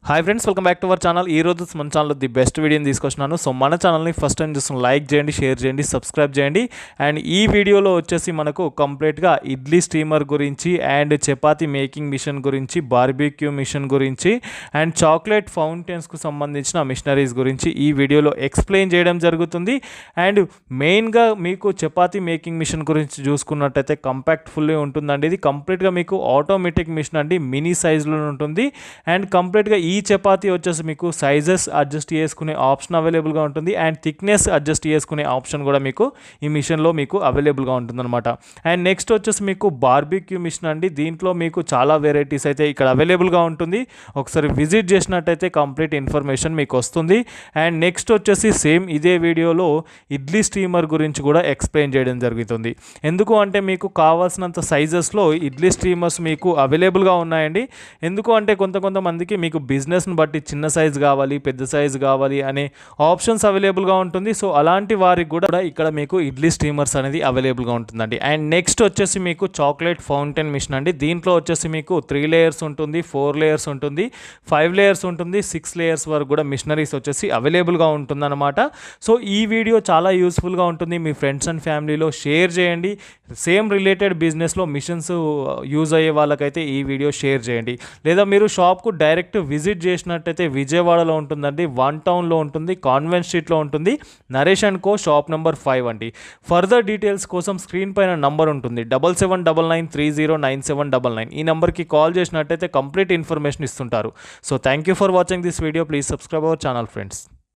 Hi friends, welcome back to our channel. ఈ రోజు మన ఛానల్లో ది బెస్ట్ వీడియోని తీసుకొచ్చినాను. సో మన ఛానల్ని ఫస్ట్ టైం చూస్తున్న లైక్ చేయండి, షేర్ చేయండి, సబ్స్క్రైబ్ చేయండి. అండ్ ఈ వీడియోలో వచ్చేసి మనకు కంప్లీట్గా ఇడ్లీ స్టీమర్ గురించి అండ్ చపాతీ మేకింగ్ మిషన్ గురించి, బార్బిక్యూ మిషన్ గురించి అండ్ చాక్లెట్ ఫౌంటైన్స్కు సంబంధించిన మిషనరీస్ గురించి ఈ వీడియోలో ఎక్స్ప్లెయిన్ చేయడం జరుగుతుంది. అండ్ మెయిన్గా మీకు చపాతీ మేకింగ్ మిషన్ గురించి చూసుకున్నట్టయితే కంపాక్ట్ ఫుల్లీ ఉంటుందండి. ఇది కంప్లీట్గా మీకు ఆటోమేటిక్ మిషన్ అండి, మినీ సైజులో ఉంటుంది. అండ్ కంప్లీట్గా ఈ చపాతీ వచ్చేసి మీకు సైజెస్ అడ్జస్ట్ చేసుకునే ఆప్షన్ అవైలబుల్గా ఉంటుంది. అండ్ థిక్నెస్ అడ్జస్ట్ చేసుకునే ఆప్షన్ కూడా మీకు ఈ మిషన్లో మీకు అవైలబుల్గా ఉంటుందన్నమాట. అండ్ నెక్స్ట్ వచ్చేసి మీకు బార్బిక్యూ మిషన్ అండి. దీంట్లో మీకు చాలా వెరైటీస్ అయితే ఇక్కడ అవైలబుల్గా ఉంటుంది. ఒకసారి విజిట్ చేసినట్టయితే కంప్లీట్ ఇన్ఫర్మేషన్ మీకు వస్తుంది. అండ్ నెక్స్ట్ వచ్చేసి సేమ్ ఇదే వీడియోలో ఇడ్లీ స్టీమర్ గురించి కూడా ఎక్స్ప్లెయిన్ చేయడం జరుగుతుంది. ఎందుకు అంటే మీకు కావాల్సినంత సైజెస్లో ఇడ్లీ స్టీమర్స్ మీకు అవైలబుల్గా ఉన్నాయండి. ఎందుకు అంటే కొంతమందికి మీకు బిజినెస్ని బట్టి చిన్న సైజు కావాలి, పెద్ద సైజు కావాలి అనే ఆప్షన్స్ అవైలబుల్గా ఉంటుంది. సో అలాంటి వారికి కూడా ఇక్కడ మీకు ఇడ్లీ స్టీమర్స్ అనేది అవైలబుల్గా ఉంటుందండి. అండ్ నెక్స్ట్ వచ్చేసి మీకు చాక్లెట్ ఫౌంటైన్ మిషన్ అండి. దీంట్లో వచ్చేసి మీకు 3 లేయర్స్ ఉంటుంది, 4 లేయర్స్ ఉంటుంది, 5 లేయర్స్ ఉంటుంది, 6 లేయర్స్ వరకు కూడా మిషనరీస్ వచ్చేసి అవైలబుల్గా ఉంటుందన్నమాట. సో ఈ వీడియో చాలా యూస్ఫుల్గా ఉంటుంది. మీ ఫ్రెండ్స్ అండ్ ఫ్యామిలీలో షేర్ చేయండి. సేమ్ రిలేటెడ్ బిజినెస్లో మిషన్స్ యూజ్ అయ్యే వాళ్ళకైతే ఈ వీడియో షేర్ చేయండి. లేదా మీరు షాప్కు డైరెక్ట్ విజిట్ చేసినట్టయితే విజయవాడలో ఉంటుందండి, 1 టౌన్లో ఉంటుంది, కాన్వెంట్ స్ట్రీట్లో ఉంటుంది, Naresh and co, shop number 5 అండి. ఫర్దర్ డీటెయిల్స్ కోసం స్క్రీన్ పైన నంబర్ ఉంటుంది 7799309799. ఈ నెంబర్కి కాల్ చేసినట్టయితే కంప్లీట్ ఇన్ఫర్మేషన్ ఇస్తుంటారు. So thank you for watching this video. Please subscribe our channel friends.